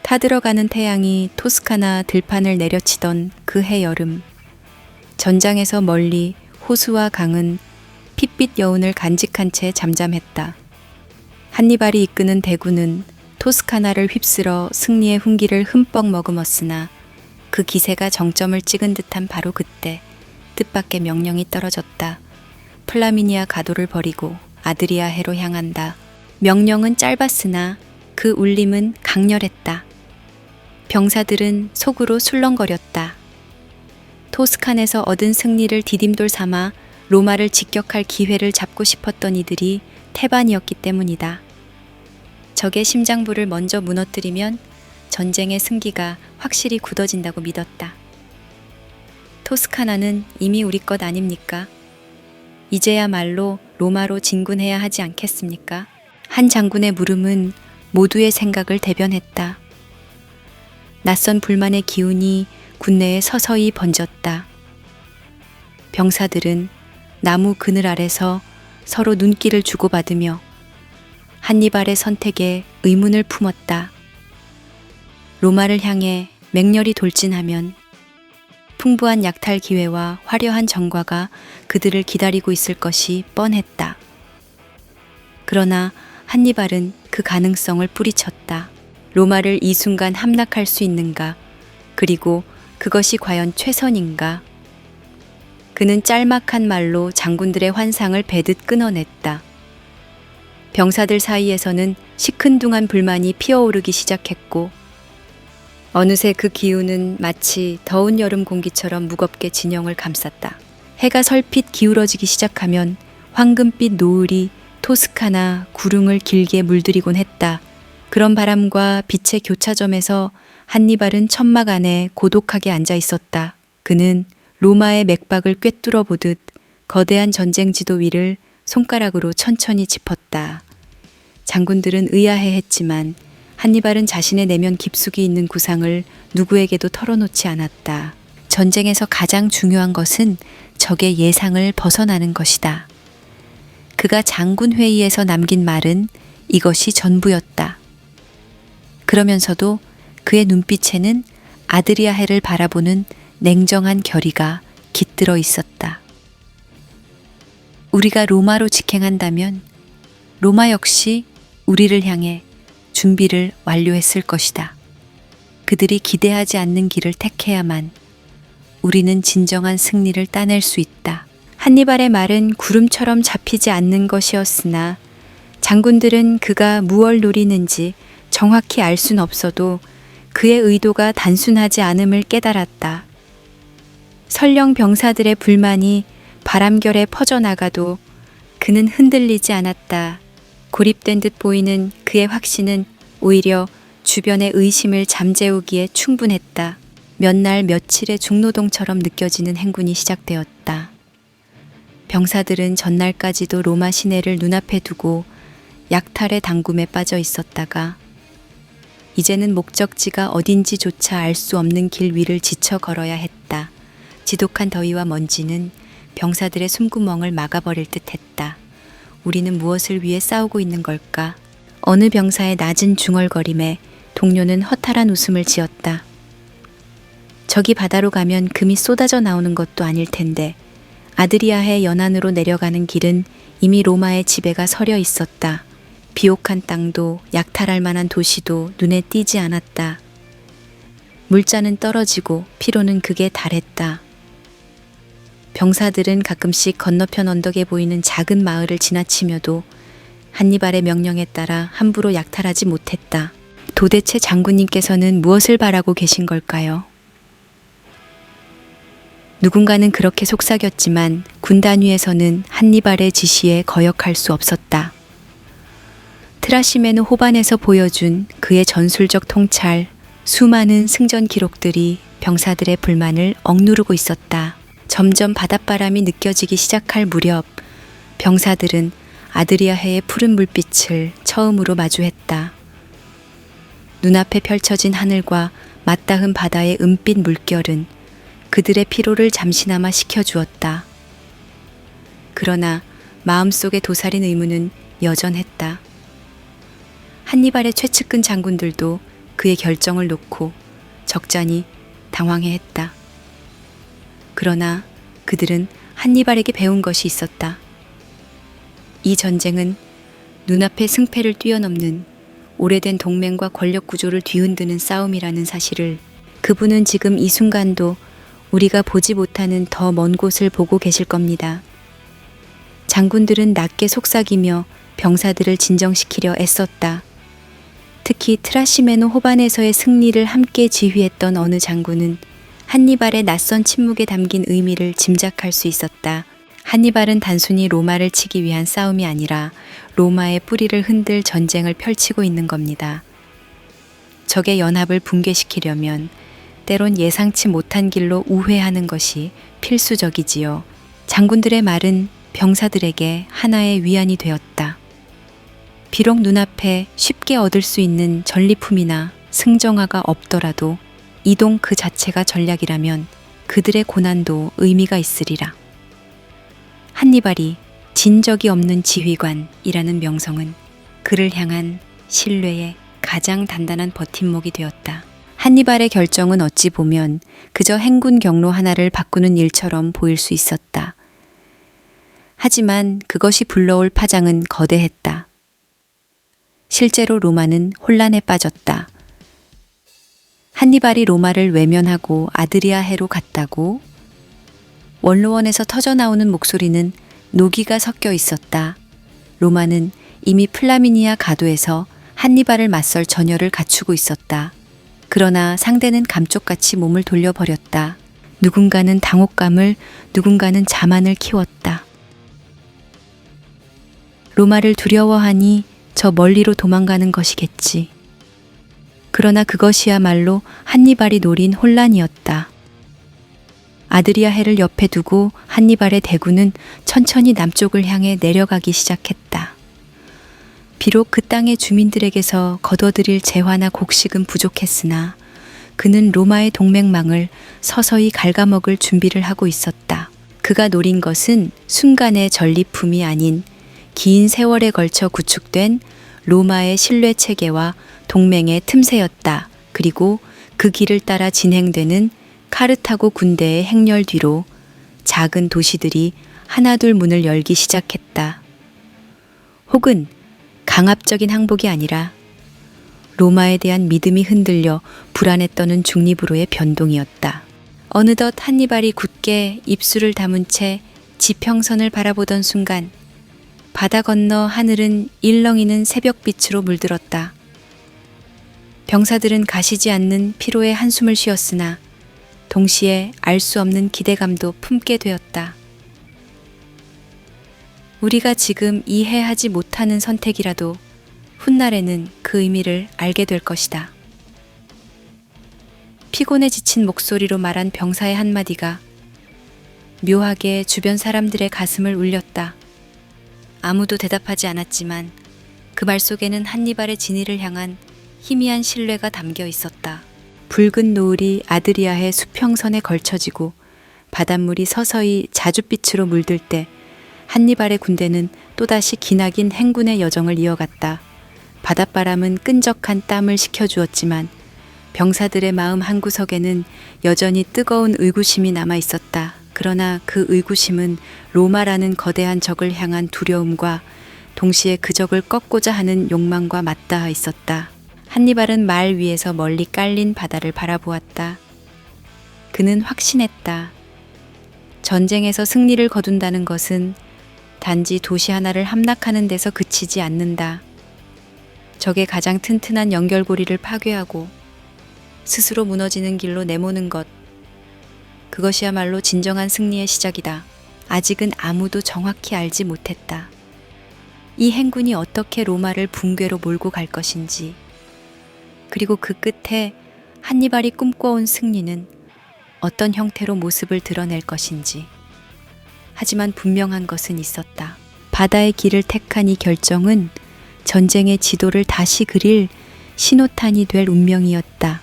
타들어가는 태양이 토스카나 들판을 내려치던 그 해 여름, 전장에서 멀리 호수와 강은 핏빛 여운을 간직한 채 잠잠했다. 한니발이 이끄는 대군은 토스카나를 휩쓸어 승리의 훈기를 흠뻑 머금었으나 그 기세가 정점을 찍은 듯한 바로 그때 뜻밖의 명령이 떨어졌다. 플라미니아 가도를 버리고 아드리아해로 향한다. 명령은 짧았으나 그 울림은 강렬했다. 병사들은 속으로 술렁거렸다. 토스칸에서 얻은 승리를 디딤돌 삼아 로마를 직격할 기회를 잡고 싶었던 이들이 태반이었기 때문이다. 적의 심장부를 먼저 무너뜨리면 전쟁의 승기가 확실히 굳어진다고 믿었다. 토스카나는 이미 우리 것 아닙니까? 이제야말로 로마로 진군해야 하지 않겠습니까? 한 장군의 물음은 모두의 생각을 대변했다. 낯선 불만의 기운이 군내에 서서히 번졌다. 병사들은 나무 그늘 아래서 서로 눈길을 주고받으며 한니발의 선택에 의문을 품었다. 로마를 향해 맹렬히 돌진하면 풍부한 약탈 기회와 화려한 정과가 그들을 기다리고 있을 것이 뻔했다. 그러나 한니발은 그 가능성을 뿌리쳤다. 로마를 이 순간 함락할 수 있는가? 그리고 그것이 과연 최선인가? 그는 짤막한 말로 장군들의 환상을 베듯 끊어냈다. 병사들 사이에서는 시큰둥한 불만이 피어오르기 시작했고 어느새 그 기운은 마치 더운 여름 공기처럼 무겁게 진영을 감쌌다. 해가 설핏 기울어지기 시작하면 황금빛 노을이 토스카나 구릉을 길게 물들이곤 했다. 그런 바람과 빛의 교차점에서 한니발은 천막 안에 고독하게 앉아 있었다. 그는 로마의 맥박을 꿰뚫어 보듯 거대한 전쟁 지도 위를 손가락으로 천천히 짚었다. 장군들은 의아해했지만 한니발은 자신의 내면 깊숙이 있는 구상을 누구에게도 털어놓지 않았다. 전쟁에서 가장 중요한 것은 적의 예상을 벗어나는 것이다. 그가 장군 회의에서 남긴 말은 이것이 전부였다. 그러면서도 그의 눈빛에는 아드리아해를 바라보는 냉정한 결의가 깃들어 있었다. 우리가 로마로 직행한다면 로마 역시 우리를 향해 준비를 완료했을 것이다. 그들이 기대하지 않는 길을 택해야만 우리는 진정한 승리를 따낼 수 있다. 한니발의 말은 구름처럼 잡히지 않는 것이었으나 장군들은 그가 무얼 노리는지 정확히 알 순 없어도 그의 의도가 단순하지 않음을 깨달았다. 설령 병사들의 불만이 바람결에 퍼져나가도 그는 흔들리지 않았다. 고립된 듯 보이는 그의 확신은 오히려 주변의 의심을 잠재우기에 충분했다. 몇 날 며칠의 중노동처럼 느껴지는 행군이 시작되었다. 병사들은 전날까지도 로마 시내를 눈앞에 두고 약탈의 당금에 빠져 있었다가 이제는 목적지가 어딘지조차 알 수 없는 길 위를 지쳐 걸어야 했다. 지독한 더위와 먼지는 병사들의 숨구멍을 막아버릴 듯 했다. 우리는 무엇을 위해 싸우고 있는 걸까? 어느 병사의 낮은 중얼거림에 동료는 허탈한 웃음을 지었다. 저기 바다로 가면 금이 쏟아져 나오는 것도 아닐 텐데 아드리아해 연안으로 내려가는 길은 이미 로마의 지배가 서려 있었다. 비옥한 땅도 약탈할 만한 도시도 눈에 띄지 않았다. 물자는 떨어지고 피로는 극에 달했다. 병사들은 가끔씩 건너편 언덕에 보이는 작은 마을을 지나치며도 한니발의 명령에 따라 함부로 약탈하지 못했다. 도대체 장군님께서는 무엇을 바라고 계신 걸까요? 누군가는 그렇게 속삭였지만 군단위에서는 한니발의 지시에 거역할 수 없었다. 트라시메누 호반에서 보여준 그의 전술적 통찰, 수많은 승전 기록들이 병사들의 불만을 억누르고 있었다. 점점 바닷바람이 느껴지기 시작할 무렵 병사들은 아드리아해의 푸른 물빛을 처음으로 마주했다. 눈앞에 펼쳐진 하늘과 맞닿은 바다의 은빛 물결은 그들의 피로를 잠시나마 식혀주었다. 그러나 마음속의 도사린 의문은 여전했다. 한니발의 최측근 장군들도 그의 결정을 놓고 적잖이 당황해했다. 그러나 그들은 한니발에게 배운 것이 있었다. 이 전쟁은 눈앞의 승패를 뛰어넘는 오래된 동맹과 권력 구조를 뒤흔드는 싸움이라는 사실을 그분은 지금 이 순간도 우리가 보지 못하는 더 먼 곳을 보고 계실 겁니다. 장군들은 낮게 속삭이며 병사들을 진정시키려 애썼다. 특히 트라시메노 호반에서의 승리를 함께 지휘했던 어느 장군은 한니발의 낯선 침묵에 담긴 의미를 짐작할 수 있었다. 한니발은 단순히 로마를 치기 위한 싸움이 아니라 로마의 뿌리를 흔들 전쟁을 펼치고 있는 겁니다. 적의 연합을 붕괴시키려면 때론 예상치 못한 길로 우회하는 것이 필수적이지요. 장군들의 말은 병사들에게 하나의 위안이 되었다. 비록 눈앞에 쉽게 얻을 수 있는 전리품이나 승정화가 없더라도 이동 그 자체가 전략이라면 그들의 고난도 의미가 있으리라. 한니발이 진 적이 없는 지휘관이라는 명성은 그를 향한 신뢰의 가장 단단한 버팀목이 되었다. 한니발의 결정은 어찌 보면 그저 행군 경로 하나를 바꾸는 일처럼 보일 수 있었다. 하지만 그것이 불러올 파장은 거대했다. 실제로 로마는 혼란에 빠졌다. 한니발이 로마를 외면하고 아드리아해로 갔다고? 원로원에서 터져나오는 목소리는 노기가 섞여 있었다. 로마는 이미 플라미니아 가도에서 한니발을 맞설 전열을 갖추고 있었다. 그러나 상대는 감쪽같이 몸을 돌려버렸다. 누군가는 당혹감을, 누군가는 자만을 키웠다. 로마를 두려워하니 저 멀리로 도망가는 것이겠지. 그러나 그것이야말로 한니발이 노린 혼란이었다. 아드리아해를 옆에 두고 한니발의 대군은 천천히 남쪽을 향해 내려가기 시작했다. 비록 그 땅의 주민들에게서 거둬들일 재화나 곡식은 부족했으나 그는 로마의 동맹망을 서서히 갉아먹을 준비를 하고 있었다. 그가 노린 것은 순간의 전리품이 아닌 긴 세월에 걸쳐 구축된 로마의 신뢰 체계와 동맹의 틈새였다. 그리고 그 길을 따라 진행되는 카르타고 군대의 행렬 뒤로 작은 도시들이 하나둘 문을 열기 시작했다. 혹은 강압적인 항복이 아니라 로마에 대한 믿음이 흔들려 불안에 떠는 중립으로의 변동이었다. 어느덧 한니발이 굳게 입술을 다문 채 지평선을 바라보던 순간 바다 건너 하늘은 일렁이는 새벽빛으로 물들었다. 병사들은 가시지 않는 피로의 한숨을 쉬었으나 동시에 알 수 없는 기대감도 품게 되었다. 우리가 지금 이해하지 못하는 선택이라도 훗날에는 그 의미를 알게 될 것이다. 피곤에 지친 목소리로 말한 병사의 한마디가 묘하게 주변 사람들의 가슴을 울렸다. 아무도 대답하지 않았지만 그 말 속에는 한니발의 진위를 향한 희미한 신뢰가 담겨 있었다. 붉은 노을이 아드리아해 수평선에 걸쳐지고 바닷물이 서서히 자줏빛으로 물들 때 한니발의 군대는 또다시 기나긴 행군의 여정을 이어갔다. 바닷바람은 끈적한 땀을 식혀주었지만 병사들의 마음 한구석에는 여전히 뜨거운 의구심이 남아 있었다. 그러나 그 의구심은 로마라는 거대한 적을 향한 두려움과 동시에 그 적을 꺾고자 하는 욕망과 맞닿아 있었다. 한니발은 말 위에서 멀리 깔린 바다를 바라보았다. 그는 확신했다. 전쟁에서 승리를 거둔다는 것은 단지 도시 하나를 함락하는 데서 그치지 않는다. 적의 가장 튼튼한 연결고리를 파괴하고 스스로 무너지는 길로 내모는 것. 그것이야말로 진정한 승리의 시작이다. 아직은 아무도 정확히 알지 못했다. 이 행군이 어떻게 로마를 붕괴로 몰고 갈 것인지, 그리고 그 끝에 한니발이 꿈꿔온 승리는 어떤 형태로 모습을 드러낼 것인지. 하지만 분명한 것은 있었다. 바다의 길을 택한 이 결정은 전쟁의 지도를 다시 그릴 신호탄이 될 운명이었다.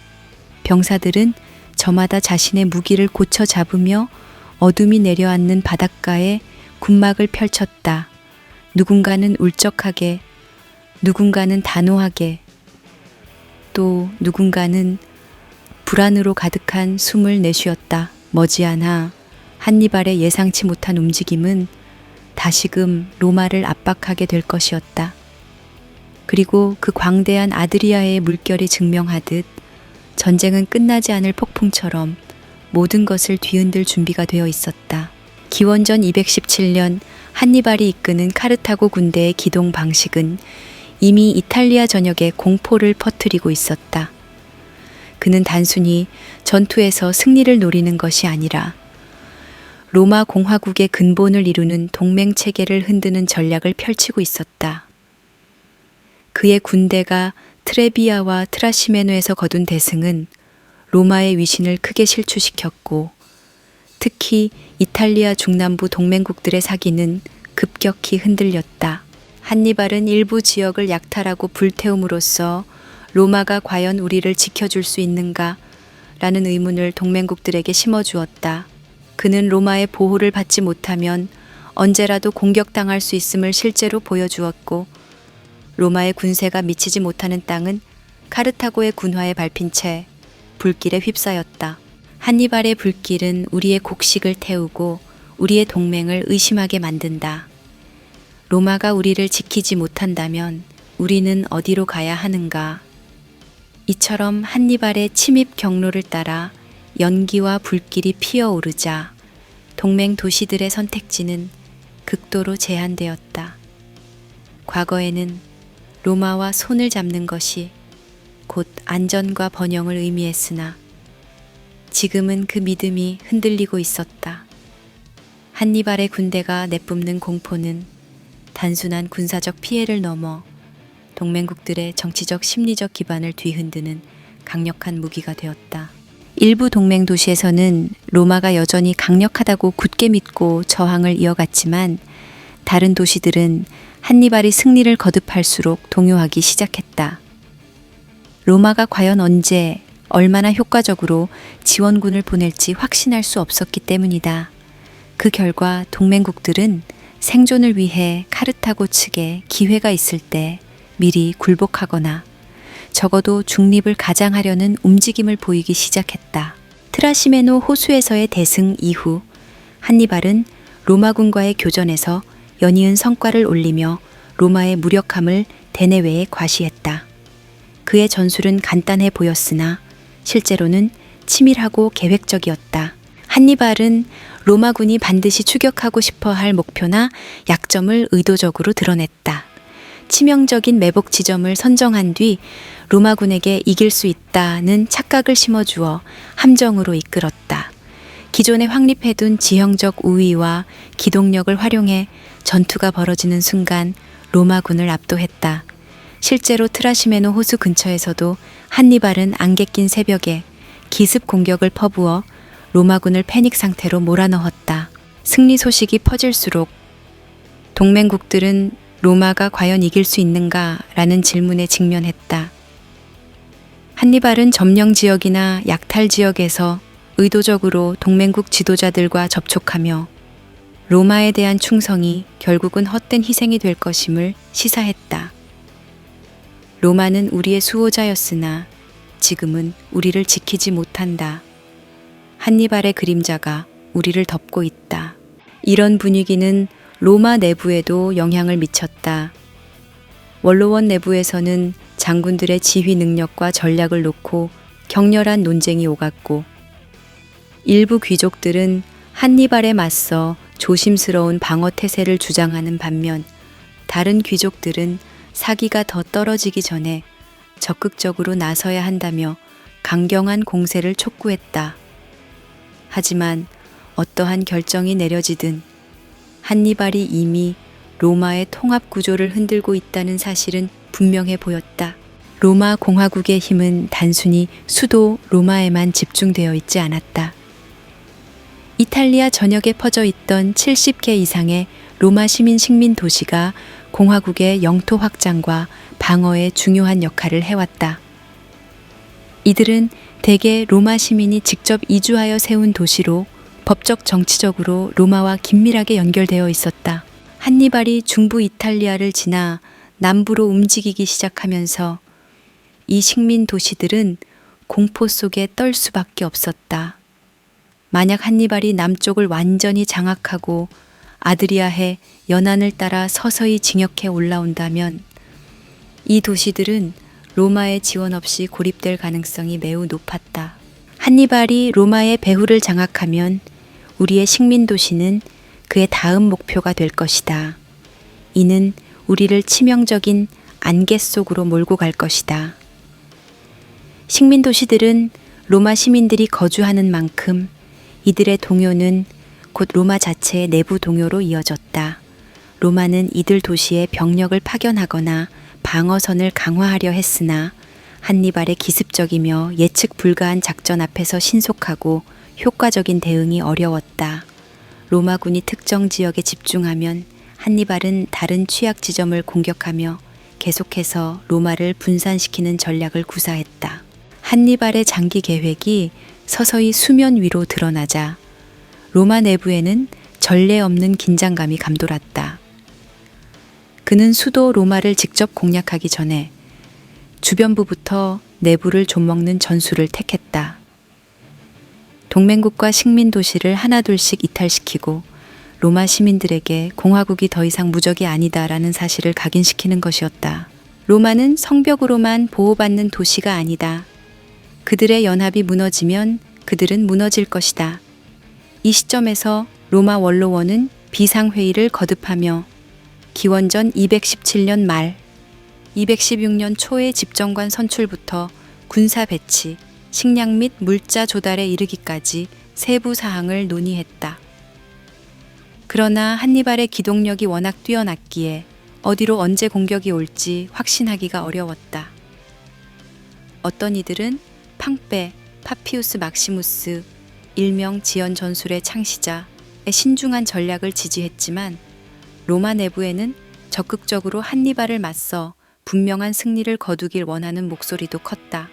병사들은 저마다 자신의 무기를 고쳐 잡으며 어둠이 내려앉는 바닷가에 군막을 펼쳤다. 누군가는 울적하게, 누군가는 단호하게, 또 누군가는 불안으로 가득한 숨을 내쉬었다. 머지않아 한니발의 예상치 못한 움직임은 다시금 로마를 압박하게 될 것이었다. 그리고 그 광대한 아드리아의 물결이 증명하듯 전쟁은 끝나지 않을 폭풍처럼 모든 것을 뒤흔들 준비가 되어 있었다. 기원전 217년 한니발이 이끄는 카르타고 군대의 기동 방식은 이미 이탈리아 전역에 공포를 퍼뜨리고 있었다. 그는 단순히 전투에서 승리를 노리는 것이 아니라 로마 공화국의 근본을 이루는 동맹 체계를 흔드는 전략을 펼치고 있었다. 그의 군대가 트레비아와 트라시메노에서 거둔 대승은 로마의 위신을 크게 실추시켰고 특히 이탈리아 중남부 동맹국들의 사기는 급격히 흔들렸다. 한니발은 일부 지역을 약탈하고 불태움으로써 로마가 과연 우리를 지켜줄 수 있는가? 라는 의문을 동맹국들에게 심어주었다. 그는 로마의 보호를 받지 못하면 언제라도 공격당할 수 있음을 실제로 보여주었고 로마의 군세가 미치지 못하는 땅은 카르타고의 군화에 밟힌 채 불길에 휩싸였다. 한니발의 불길은 우리의 곡식을 태우고 우리의 동맹을 의심하게 만든다. 로마가 우리를 지키지 못한다면 우리는 어디로 가야 하는가? 이처럼 한니발의 침입 경로를 따라 연기와 불길이 피어오르자 동맹 도시들의 선택지는 극도로 제한되었다. 과거에는 로마와 손을 잡는 것이 곧 안전과 번영을 의미했으나 지금은 그 믿음이 흔들리고 있었다. 한니발의 군대가 내뿜는 공포는 단순한 군사적 피해를 넘어 동맹국들의 정치적 심리적 기반을 뒤흔드는 강력한 무기가 되었다. 일부 동맹 도시에서는 로마가 여전히 강력하다고 굳게 믿고 저항을 이어갔지만 다른 도시들은 한니발이 승리를 거듭할수록 동요하기 시작했다. 로마가 과연 언제 얼마나 효과적으로 지원군을 보낼지 확신할 수 없었기 때문이다. 그 결과 동맹국들은 생존을 위해 카르타고 측에 기회가 있을 때 미리 굴복하거나 적어도 중립을 가장하려는 움직임을 보이기 시작했다. 트라시메노 호수에서의 대승 이후 한니발은 로마군과의 교전에서 연이은 성과를 올리며 로마의 무력함을 대내외에 과시했다. 그의 전술은 간단해 보였으나 실제로는 치밀하고 계획적이었다. 한니발은 로마군이 반드시 추격하고 싶어 할 목표나 약점을 의도적으로 드러냈다. 치명적인 매복 지점을 선정한 뒤 로마군에게 이길 수 있다는 착각을 심어주어 함정으로 이끌었다. 기존에 확립해둔 지형적 우위와 기동력을 활용해 전투가 벌어지는 순간 로마군을 압도했다. 실제로 트라시메노 호수 근처에서도 한니발은 안개 낀 새벽에 기습 공격을 퍼부어 로마군을 패닉 상태로 몰아넣었다. 승리 소식이 퍼질수록 동맹국들은 로마가 과연 이길 수 있는가라는 질문에 직면했다. 한니발은 점령 지역이나 약탈 지역에서 의도적으로 동맹국 지도자들과 접촉하며 로마에 대한 충성이 결국은 헛된 희생이 될 것임을 시사했다. 로마는 우리의 수호자였으나 지금은 우리를 지키지 못한다. 한니발의 그림자가 우리를 덮고 있다. 이런 분위기는 로마 내부에도 영향을 미쳤다. 원로원 내부에서는 장군들의 지휘 능력과 전략을 놓고 격렬한 논쟁이 오갔고 일부 귀족들은 한니발에 맞서 조심스러운 방어 태세를 주장하는 반면 다른 귀족들은 사기가 더 떨어지기 전에 적극적으로 나서야 한다며 강경한 공세를 촉구했다. 하지만 어떠한 결정이 내려지든 한니발이 이미 로마의 통합 구조를 흔들고 있다는 사실은 분명해 보였다. 로마 공화국의 힘은 단순히 수도 로마에만 집중되어 있지 않았다. 이탈리아 전역에 퍼져 있던 70개 이상의 로마 시민 식민 도시가 공화국의 영토 확장과 방어에 중요한 역할을 해왔다. 이들은 대개 로마 시민이 직접 이주하여 세운 도시로 법적 정치적으로 로마와 긴밀하게 연결되어 있었다. 한니발이 중부 이탈리아를 지나 남부로 움직이기 시작하면서 이 식민 도시들은 공포 속에 떨 수밖에 없었다. 만약 한니발이 남쪽을 완전히 장악하고 아드리아해 연안을 따라 서서히 진격해 올라온다면 이 도시들은 로마의 지원 없이 고립될 가능성이 매우 높았다. 한니발이 로마의 배후를 장악하면 우리의 식민 도시는 그의 다음 목표가 될 것이다. 이는 우리를 치명적인 안개 속으로 몰고 갈 것이다. 식민 도시들은 로마 시민들이 거주하는 만큼 이들의 동요는 곧 로마 자체의 내부 동요로 이어졌다. 로마는 이들 도시에 병력을 파견하거나 방어선을 강화하려 했으나 한니발의 기습적이며 예측 불가한 작전 앞에서 신속하고 효과적인 대응이 어려웠다. 로마군이 특정 지역에 집중하면 한니발은 다른 취약 지점을 공격하며 계속해서 로마를 분산시키는 전략을 구사했다. 한니발의 장기 계획이 서서히 수면 위로 드러나자 로마 내부에는 전례 없는 긴장감이 감돌았다. 그는 수도 로마를 직접 공략하기 전에 주변부부터 내부를 좀먹는 전술을 택했다. 동맹국과 식민 도시를 하나둘씩 이탈시키고 로마 시민들에게 공화국이 더 이상 무적이 아니다라는 사실을 각인시키는 것이었다. 로마는 성벽으로만 보호받는 도시가 아니다. 그들의 연합이 무너지면 그들은 무너질 것이다. 이 시점에서 로마 원로원은 비상회의를 거듭하며 기원전 217년 말, 216년 초의 집정관 선출부터 군사 배치, 식량 및 물자 조달에 이르기까지 세부 사항을 논의했다. 그러나 한니발의 기동력이 워낙 뛰어났기에 어디로 언제 공격이 올지 확신하기가 어려웠다. 어떤 이들은 팡페, 파피우스 막시무스, 일명 지연 전술의 창시자의 신중한 전략을 지지했지만 로마 내부에는 적극적으로 한니발을 맞서 분명한 승리를 거두길 원하는 목소리도 컸다.